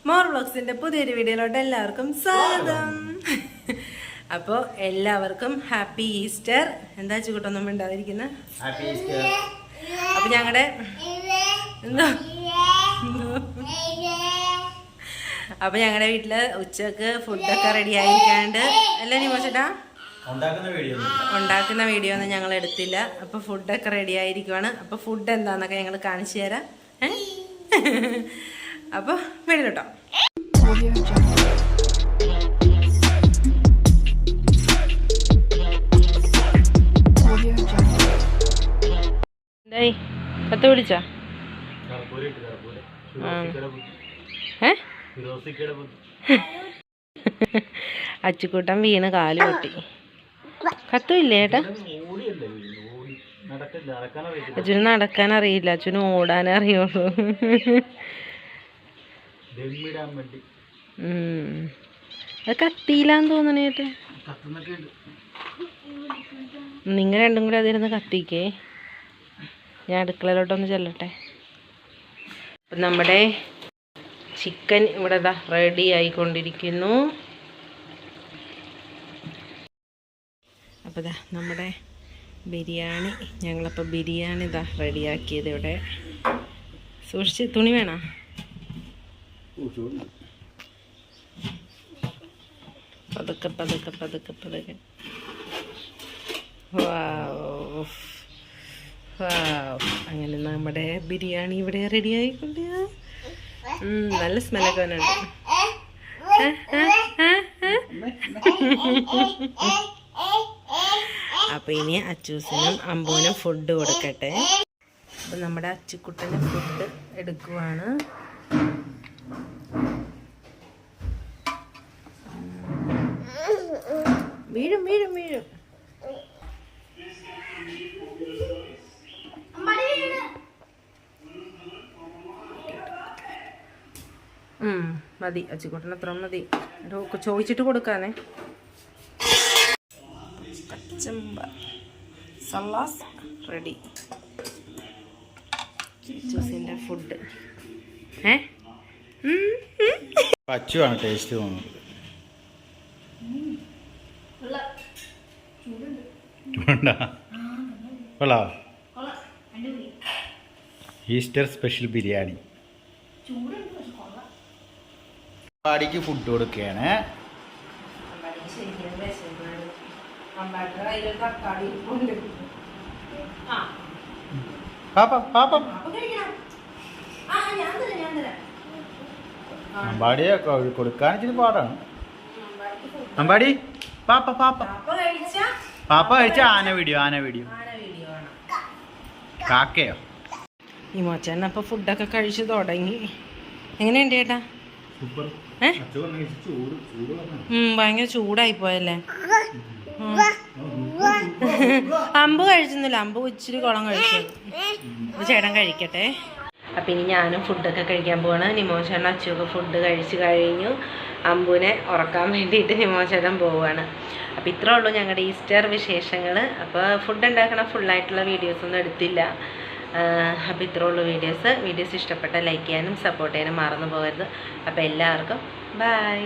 More വ്ളോഗ്സിന്റെ പുതിയൊരു വീഡിയോയിലോട്ട് എല്ലാവർക്കും സ്വാഗതം. അപ്പോൾ എല്ലാവർക്കും ഹാപ്പി ഈസ്റ്റർ. എന്താ ചൂട്ടൊന്നും മിണ്ടാതിരിക്കുന്ന? അപ്പൊ ഞങ്ങളുടെ വീട്ടില് ഉച്ചക്ക് ഫുഡൊക്കെ റെഡി ആയിരിക്കാണ്ട് അല്ലേ നിമോ ചേട്ടാ? ഉണ്ടാക്കുന്ന വീഡിയോ ഒന്നും ഞങ്ങൾ എടുത്തില്ല. അപ്പൊ ഫുഡൊക്കെ റെഡി ആയിരിക്കുവാണ്. അപ്പൊ ഫുഡ് എന്താന്നൊക്കെ ഞങ്ങൾ കാണിച്ചു തരാം. അപ്പൊ വീട്ടിലോട്ടോ. എന്തായി കത്ത് വിളിച്ചാ? അച്ചുക്കൂട്ടൻ വീണ് കാല് പൊട്ടി. കത്തുമില്ലേ ഏട്ടാ? അച്ഛന് നടക്കാൻ അറിയില്ല, അച്ഛന് ഓടാനേ അറിയുള്ളൂ. അത് കത്തിയില്ലാന്ന് തോന്നണേ ഏട്ടാ. നിങ്ങൾ രണ്ടും കൂടി അതിരുന്ന് കത്തിക്കേ. ഞാൻ അടുക്കളയിലോട്ടൊന്ന് ചെല്ലട്ടെ. അപ്പം നമ്മുടെ ചിക്കൻ ഇവിടെ റെഡി ആയിക്കൊണ്ടിരിക്കുന്നു. അപ്പോൾ നമ്മുടെ ബിരിയാണി, ഞങ്ങളപ്പോൾ ബിരിയാണി റെഡിയാക്കിയത് ഇവിടെ. സൂക്ഷിച്ച്, തുണി വേണോ? പതുക്കെ പതുക്കെ പതുക്കെ പതുക്കെ. അങ്ങനെ നമ്മുടെ ബിരിയാണി ഇവിടെ റെഡി ആയിക്കൊണ്ട് നല്ല സ്മെല്ലൊക്കെ വന്നുണ്ട്. അപ്പൊ ഇനി അച്ചൂസിനും അമ്പൂനും ഫുഡ് കൊടുക്കട്ടെ. അപ്പൊ നമ്മുടെ അച്ചുക്കുട്ടന് ഫുഡ് എടുക്കുവാണ്. വീഴും വീഴും വീഴും. മതി അച്ചിക്കുട്ടന് അത്ര മതി. ചോദിച്ചിട്ട് കൊടുക്കാനേ. Kachumber salad ready. ജ്യൂസിൻ്റെ ഫുഡ്. പച്ചുവാണ് ടേസ്റ്റ് തോന്നുന്നത്. Easter special biryani. പാടിക്ക് ഫുഡ് കൊടുക്കുകയാണ്. അമ്പാടിയെ കൊടുക്കാൻ ഇച്ചിരി പാടാണ്. അമ്പാടി പാപ്പ പാപ്പ പാപ്പ കഴിച്ച ആന വീഡിയോ കാക്കയോ? ഈ മോച്ചൻ അപ്പൊ ഫുഡൊക്കെ കഴിച്ചു തുടങ്ങി. എങ്ങനെയുണ്ട് ചേട്ടാ? ഭയങ്കര ചൂടായി പോയല്ലേ? അമ്പ് കഴിച്ചൊന്നുമില്ല, അമ്പ് ഇച്ചിരി കുളം കഴിച്ചു. ചേട്ടൻ കഴിക്കട്ടെ. അപ്പം ഇനി ഞാനും ഫുഡൊക്കെ കഴിക്കാൻ പോവാണ്. നിമോശേട്ടൻ അച്ചുവൊക്കെ ഫുഡ് കഴിച്ച് കഴിഞ്ഞു. അമ്പുവിനെ ഉറക്കാൻ വേണ്ടിയിട്ട് നിമോശേട്ടൻ പോവുകയാണ്. അപ്പോൾ ഇത്രേ ഉള്ളൂ ഞങ്ങളുടെ ഈസ്റ്റർ വിശേഷങ്ങൾ. അപ്പോൾ ഫുഡ് ഉണ്ടാക്കണ ഫുള്ളായിട്ടുള്ള വീഡിയോസൊന്നും എടുത്തില്ല. അപ്പോൾ ഇത്രേ ഉള്ളൂ വീഡിയോസ് ഇഷ്ടപ്പെട്ട ലൈക്ക് ചെയ്യാനും സപ്പോർട്ട് ചെയ്യാനും മറന്നു പോകരുത്. അപ്പോൾ എല്ലാവർക്കും ബൈ.